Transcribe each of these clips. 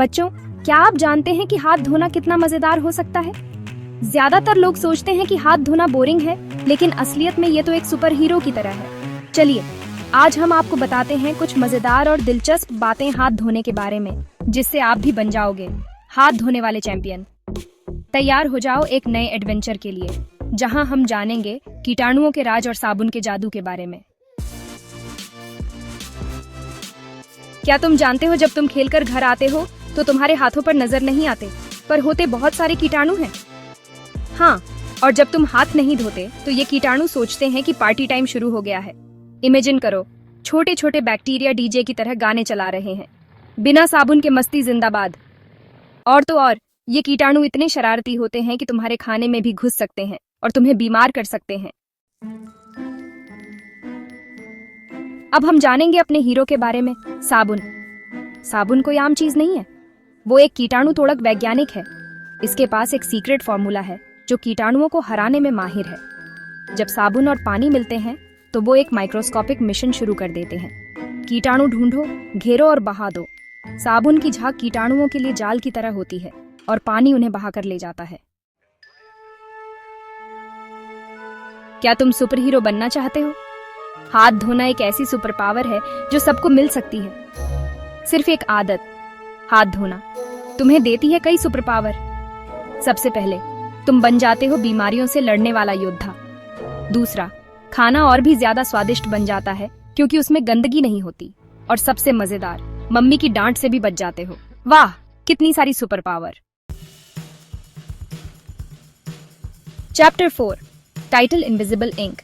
बच्चों, क्या आप जानते हैं कि हाथ धोना कितना मजेदार हो सकता है? ज्यादातर लोग सोचते हैं कि हाथ धोना बोरिंग है, लेकिन असलियत में ये तो एक सुपर हीरो की तरह है। चलिए, आज हम आपको बताते हैं कुछ मजेदार और दिलचस्प बातें हाथ धोने के बारे में, जिससे आप भी बन जाओगे हाथ धोने वाले चैंपियन। तैयार हो जाओ एक नए एडवेंचर के लिए, जहां हम जानेंगे कीटाणुओं के राज और साबुन के जादू के बारे में। क्या तुम जानते हो, जब तुम खेलकर घर आते हो तो तुम्हारे हाथों पर नजर नहीं आते, पर होते बहुत सारे कीटाणु हैं। हाँ, और जब तुम हाथ नहीं धोते तो ये कीटाणु सोचते हैं कि पार्टी टाइम शुरू हो गया है। इमेजिन करो, छोटे छोटे बैक्टीरिया डीजे की तरह गाने चला रहे हैं। बिना साबुन के मस्ती जिंदाबाद। और तो और, ये कीटाणु इतने शरारती होते हैं कि तुम्हारे खाने में भी घुस सकते हैं और तुम्हें बीमार कर सकते हैं। अब हम जानेंगे अपने हीरो के बारे में, साबुन। साबुन कोई आम चीज नहीं है, वो एक कीटाणु तोड़क वैज्ञानिक है। इसके पास एक सीक्रेट फॉर्मूला है जो कीटाणुओं को हराने में माहिर है। जब साबुन और पानी मिलते हैं तो वो एक माइक्रोस्कोपिक मिशन शुरू कर देते हैं। कीटाणु ढूंढो, घेरो और बहा दो। साबुन की झाग कीटाणुओं के लिए जाल की तरह होती है और पानी उन्हें बहाकर ले जाता है। क्या तुम सुपर हीरो बनना चाहते हो? हाथ धोना एक ऐसी सुपर पावर है जो सबको मिल सकती है। सिर्फ एक आदत, हाथ धोना, तुम्हें देती है कई सुपर पावर। सबसे पहले, तुम बन जाते हो बीमारियों से लड़ने वाला योद्धा। दूसरा, खाना और भी ज्यादा स्वादिष्ट बन जाता है क्योंकि उसमें गंदगी नहीं होती। और सबसे मजेदार, मम्मी की डांट से भी बच जाते हो। वाह, कितनी सारी super power. Chapter 4, title invisible ink,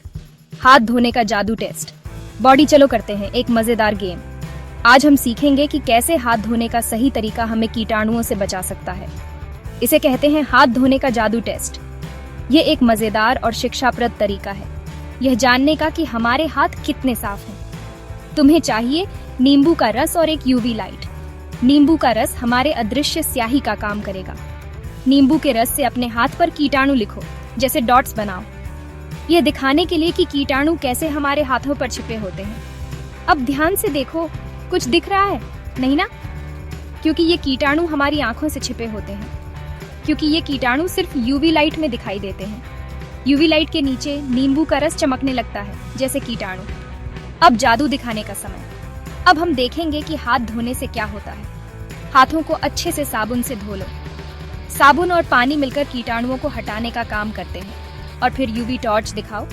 हाथ धोने का जादू टेस्ट। बॉडी, चलो करते हैं एक मजेदार गेम। आज हम सीखेंगे कि कैसे हाथ धोने का सही तरीका हमें कीटाणुओं से बचा सकता है। इसे कहते हैं हाथ धोने का जादू टेस्ट। ये एक मजेदार और शिक्षाप्रद तरीका है यह जानने का कि हमारे हाथ कितने साफ हैं। तुम्हें चाहिए नींबू का रस और एक यूवी लाइट। नींबू का रस हमारे अदृश्य स्याही का काम करेगा। नींबू के रस से अपने हाथ पर कीटाणु लिखो, जैसे डॉट्स बनाओ, यह दिखाने के लिए कि कीटाणु कैसे हमारे हाथों पर छिपे होते हैं। अब ध्यान से देखो, कुछ दिख रहा है नहीं ना? क्योंकि ये कीटाणु हमारी आंखों से छिपे होते हैं। क्योंकि ये कीटाणु सिर्फ यूवी लाइट में दिखाई देते हैं। यूवी लाइट के नीचे नींबू का रस चमकने लगता है जैसे कीटाणु। अब जादू दिखाने का समय। अब हम देखेंगे कि हाथ धोने से क्या होता है। हाथों को अच्छे से साबुन से धो लो। साबुन और पानी मिलकर कीटाणुओं को हटाने का काम करते हैं। और फिर यूवी टॉर्च दिखाओ,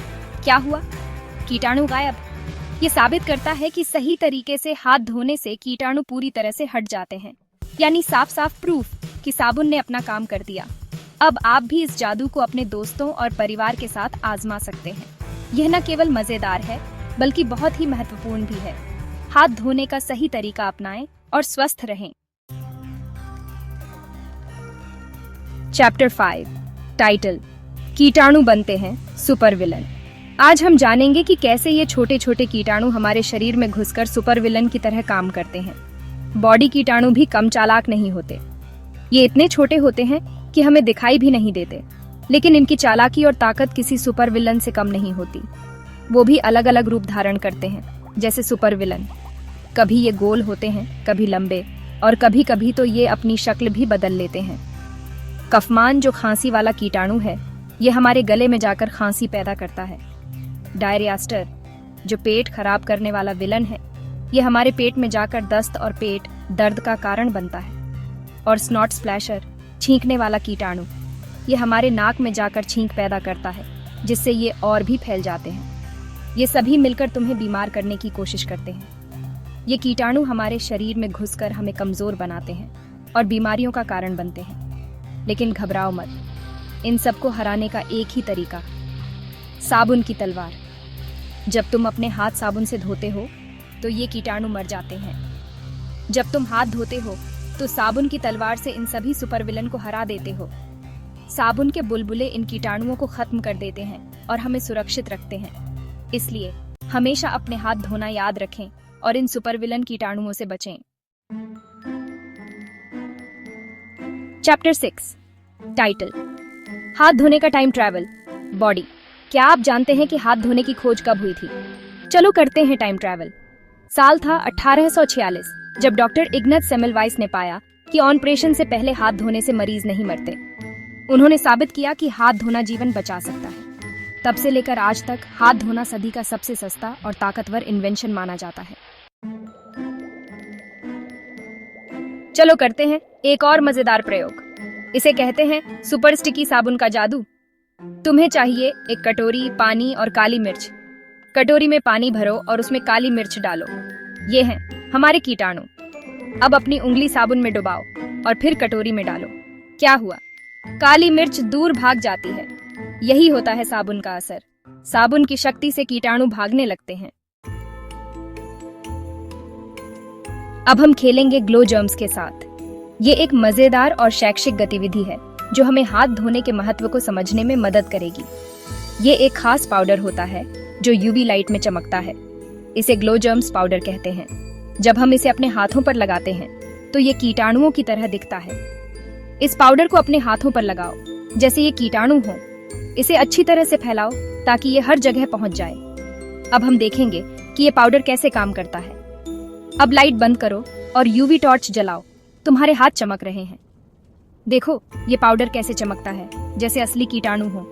क्या हुआ? कीटाणु गायब। ये साबित करता है कि सही तरीके से हाथ धोने से कीटाणु पूरी तरह से हट जाते हैं। यानी साफ साफ प्रूफ कि साबुन ने अपना काम कर दिया। अब आप भी इस जादू को अपने दोस्तों और परिवार के साथ आजमा सकते हैं। यह न केवल मजेदार है, बल्कि बहुत ही महत्वपूर्ण भी है। हाथ धोने का सही तरीका अपनाएं और स्वस्थ रहें। चैप्टर 5, टाइटल, कीटाणु बनते हैं सुपर विलन। आज हम जानेंगे कि कैसे ये छोटे छोटे कीटाणु हमारे शरीर में घुसकर सुपर विलन की तरह काम करते हैं। बॉडी कीटाणु भी कम चालाक नहीं होते। ये इतने छोटे होते हैं कि हमें दिखाई भी नहीं देते, लेकिन इनकी चालाकी और ताकत किसी सुपर विलन से कम नहीं होती। वो भी अलग अलग रूप धारण करते हैं, जैसे सुपर विलन। कभी ये गोल होते हैं, कभी लंबे, और कभी कभी तो ये अपनी शक्ल भी बदल लेते हैं। कफमान, जो खांसी वाला कीटाणु है, ये हमारे गले में जाकर खांसी पैदा करता है। डायरियास्टर, जो पेट खराब करने वाला विलन है, ये हमारे पेट में जाकर दस्त और पेट दर्द का कारण बनता है। और स्नॉट स्प्लैशर, छींकने वाला कीटाणु, ये हमारे नाक में जाकर छींक पैदा करता है, जिससे ये और भी फैल जाते हैं। ये सभी मिलकर तुम्हें बीमार करने की कोशिश करते हैं। ये कीटाणु हमारे शरीर में घुसकर हमें कमजोर बनाते हैं और बीमारियों का कारण बनते हैं। लेकिन घबराओ मत, इन सबको हराने का एक ही तरीका, साबुन की तलवार। जब तुम अपने हाथ साबुन से धोते हो तो ये कीटाणु मर जाते हैं। जब तुम हाथ धोते हो तो साबुन की तलवार से इन सभी सुपर विलन को हरा देते हो। साबुन के बुलबुले इन कीटाणुओं को खत्म कर देते हैं और हमें सुरक्षित रखते हैं। इसलिए हमेशा अपने हाथ धोना याद रखें और इन सुपर विलन कीटाणुओं से बचें। चैप्टर 6, टाइटल, हाथ धोने का टाइम ट्रैवल। बॉडी, क्या आप जानते हैं कि हाथ धोने की खोज कब हुई थी? चलो करते हैं टाइम ट्रैवल। साल था 1846, जब डॉक्टर इग्नस सेमेलवाइस ने पाया कि ऑपरेशन से पहले हाथ धोने से मरीज नहीं मरते। उन्होंने साबित किया कि हाथ धोना जीवन बचा सकता है। तब से लेकर आज तक हाथ धोना सदी का सबसे सस्ता और ताकतवर इन्वेंशन माना जाता है। चलो करते हैं एक और मजेदार प्रयोग। इसे कहते हैं सुपर स्टिकी साबुन का जादू। तुम्हें चाहिए एक कटोरी, पानी और काली मिर्च। कटोरी में पानी भरो और उसमें काली मिर्च डालो। ये हैं हमारे कीटाणु। अब अपनी उंगली साबुन में डुबाओ और फिर कटोरी में डालो। क्या हुआ? काली मिर्च दूर भाग जाती है। यही होता है साबुन का असर। साबुन की शक्ति से कीटाणु भागने लगते हैं। अब हम खेलेंगे ग्लो जर्म्स के साथ। ये एक मजेदार और शैक्षिक गतिविधि है जो हमें हाथ धोने के महत्व को समझने में मदद करेगी। ये एक खास पाउडर होता है जो यूवी लाइट में चमकता है। इसे ग्लो जर्म्स पाउडर कहते हैं। जब हम इसे अपने हाथों पर लगाते हैं तो ये कीटाणुओं की तरह दिखता है। इस पाउडर को अपने हाथों पर लगाओ जैसे ये कीटाणु हो। इसे अच्छी तरह से फैलाओ ताकि ये हर जगह पहुंच जाए। अब हम देखेंगे कि ये पाउडर कैसे काम करता है। अब लाइट बंद करो और यूवी टॉर्च जलाओ। तुम्हारे हाथ चमक रहे हैं। देखो ये पाउडर कैसे चमकता है, जैसे असली कीटाणु हो।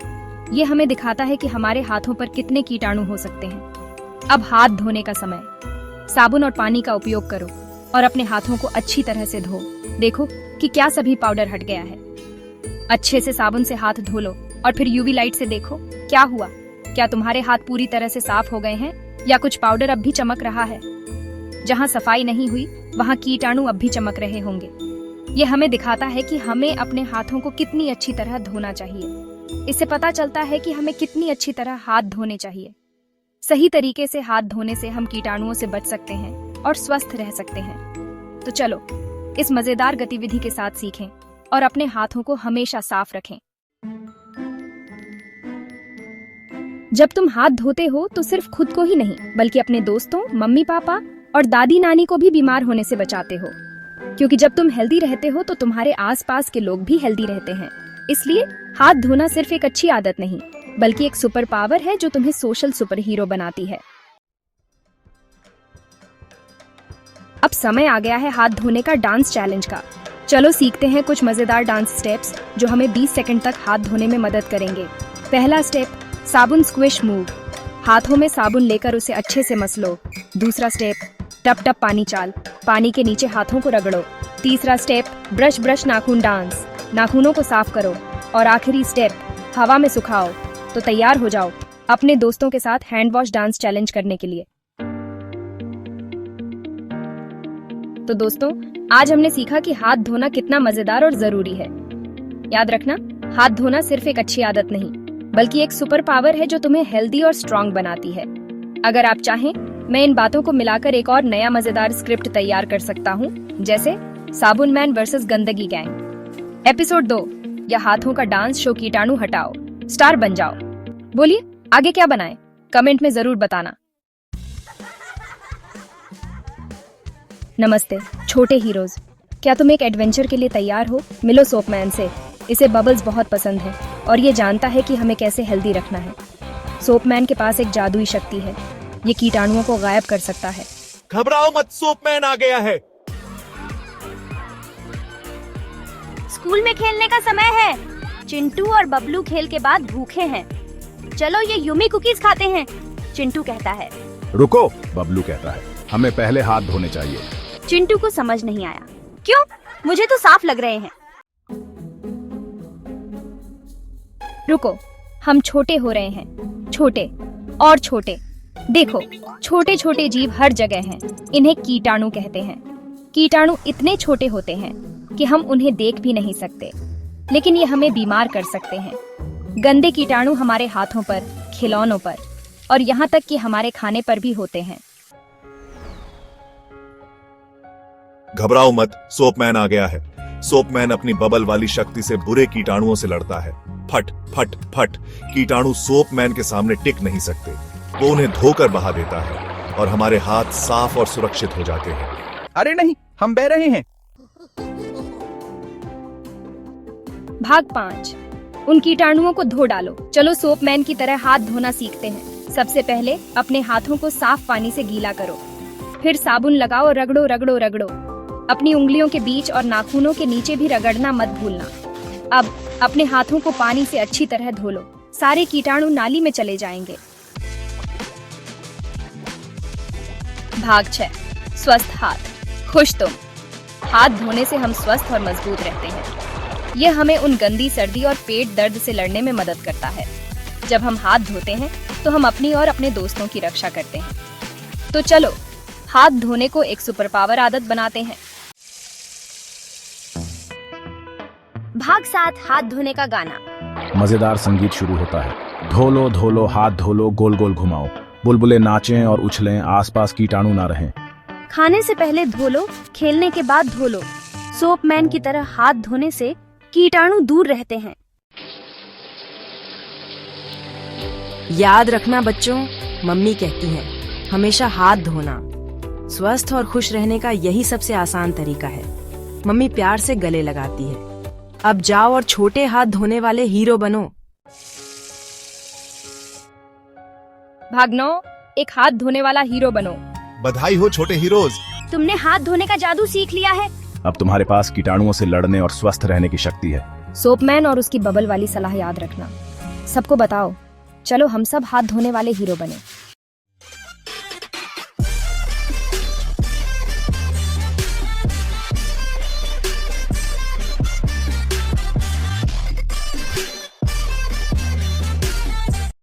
ये हमें दिखाता है कि हमारे हाथों पर कितने कीटाणु हो सकते हैं। अब हाथ धोने का समय। साबुन और पानी का उपयोग करो और अपने हाथों को अच्छी तरह से धो। देखो कि क्या सभी पाउडर हट गया है। अच्छे से साबुन से हाथ धो लो और फिर यूवी लाइट से देखो क्या हुआ। क्या तुम्हारे हाथ पूरी तरह से साफ हो गए हैं या कुछ पाउडर अब भी चमक रहा है? जहाँ सफाई नहीं हुई वहाँ कीटाणु अब भी चमक रहे होंगे। ये हमें दिखाता है कि हमें अपने हाथों को कितनी अच्छी तरह धोना चाहिए। इससे पता चलता है कि हमें कितनी अच्छी तरह हाथ धोने चाहिए। सही तरीके से हाथ धोने से हम कीटाणुओं से बच सकते हैं और स्वस्थ रह सकते हैं। तो चलो इस मजेदार गतिविधि के साथ सीखें और अपने हाथों को हमेशा साफ रखें। जब तुम हाथ धोते हो तो सिर्फ खुद को ही नहीं बल्कि अपने दोस्तों, मम्मी पापा और दादी नानी को भी बीमार होने से बचाते हो। क्योंकि जब तुम हेल्दी रहते हो तो तुम्हारे आसपास के लोग भी हेल्दी रहते हैं। इसलिए हाथ धोना सिर्फ एक अच्छी आदत नहीं बल्कि एक सुपर पावर है जो तुम्हें सोशल सुपर हीरो बनाती है। अब समय आ गया है हाथ धोने का डांस चैलेंज का। चलो सीखते हैं कुछ मजेदार डांस स्टेप्स जो हमें 20 सेकंड तक हाथ धोने में मदद करेंगे। पहला स्टेप, साबुन स्क्विश मूव। हाथों में साबुन लेकर उसे अच्छे से मसलो। दूसरा स्टेप, टप टप पानी चाल। पानी के नीचे हाथों को रगड़ो। तीसरा स्टेप, ब्रश ब्रश नाखून डांस। नाखूनों को साफ करो। और आखिरी स्टेप, हवा में सुखाओ। तो तैयार हो जाओ अपने दोस्तों के साथ हैंड वॉश डांस चैलेंज करने के लिए। तो दोस्तों, आज हमने सीखा कि हाथ धोना कितना मजेदार और जरूरी है। याद रखना, हाथ धोना सिर्फ एक अच्छी आदत नहीं बल्कि एक सुपर पावर है जो तुम्हें हेल्दी और स्ट्रांग बनाती है। अगर आप चाहें, मैं इन बातों को मिलाकर एक और नया मजेदार स्क्रिप्ट तैयार कर सकता हूँ, जैसे साबुन मैन वर्सेस गंदगी गैंग। एपिसोड 2 या हाथों का डांस शो कीटाणु हटाओ, स्टार बन जाओ। बोलिए आगे क्या बनाएं? कमेंट में जरूर बताना। नमस्ते छोटे हीरोज, क्या तुम एक एडवेंचर के लिए तैयार हो? मिलो सोपमैन से। इसे बबल्स बहुत पसंद है और ये जानता है कि हमें कैसे हेल्दी रखना है। सोपमैन के पास एक जादुई शक्ति है। ये कीटाणुओं को गायब कर सकता है। घबराओ मत, सोपमैन आ गया है। स्कूल में खेलने का समय है। चिंटू और बबलू खेल के बाद भूखे हैं। चलो ये युमी कुकीज खाते हैं, चिंटू कहता है। रुको, बबलू कहता है, हमें पहले हाथ धोने चाहिए। चिंटू को समझ नहीं आया। क्यों? मुझे तो साफ लग रहे हैं। रुको, हम छोटे हो रहे हैं, छोटे और छोटे। देखो, छोटे छोटे जीव हर जगह हैं। इन्हें कीटाणु कहते हैं। कीटाणु इतने छोटे होते हैं कि हम उन्हें देख भी नहीं सकते, लेकिन ये हमें बीमार कर सकते हैं। गंदे कीटाणु हमारे हाथों पर, खिलौनों पर और यहाँ तक कि हमारे खाने पर भी होते हैं। घबराओ मत, सोपमैन आ गया है। सोपमैन अपनी बबल वाली शक्ति से बुरे कीटाणुओं से लड़ता है। फट फट फट। कीटाणु सोपमैन के सामने टिक नहीं सकते। वो उन्हें धोकर बहा देता है और हमारे हाथ साफ और सुरक्षित हो जाते हैं। अरे नहीं, हम बह रहे हैं। भाग 5, उन कीटाणुओं को धो डालो। चलो सोपमैन की तरह हाथ धोना सीखते हैं। सबसे पहले अपने हाथों को साफ पानी से गीला करो। फिर साबुन लगाओ, रगड़ो रगड़ो रगड़ो। अपनी उंगलियों के बीच और नाखूनों के नीचे भी रगड़ना मत भूलना। अब अपने हाथों को पानी से अच्छी तरह धो लो, सारे कीटाणु नाली में चले जाएंगे। भाग 6, स्वस्थ हाथ। खुश तुम। हाथ धोने से हम स्वस्थ और मजबूत रहते हैं। यह हमें उन गंदी सर्दी और पेट दर्द से लड़ने में मदद करता है। जब हम हाथ धोते हैं तो हम अपनी और अपने दोस्तों की रक्षा करते हैं। तो चलो हाथ धोने को एक सुपर पावर आदत बनाते हैं। भाग 7, हाथ धोने का गाना। मजेदार संगीत शुरू होता है। धो लो हाथ धो लो, गोल गोल घुमाओ। बुलबुले नाचें और उछलें, आसपास कीटाणु ना रहें। खाने से पहले धो लो, खेलने के बाद धो लो। सोपमैन की तरह हाथ धोने से कीटाणु दूर रहते हैं। याद रखना बच्चों, मम्मी कहती हैं हमेशा हाथ धोना। स्वस्थ और खुश रहने का यही सबसे आसान तरीका है। मम्मी प्यार से गले लगाती है। अब जाओ और छोटे हाथ धोने वाले हीरो बनो। भाग 9, एक हाथ धोने वाला हीरो बनो। बधाई हो छोटे हीरोज। तुमने हाथ धोने का जादू सीख लिया है। अब तुम्हारे पास कीटाणुओं से लड़ने और स्वस्थ रहने की शक्ति है। सोपमैन और उसकी बबल वाली सलाह याद रखना। सबको बताओ, चलो हम सब हाथ धोने वाले हीरो बने।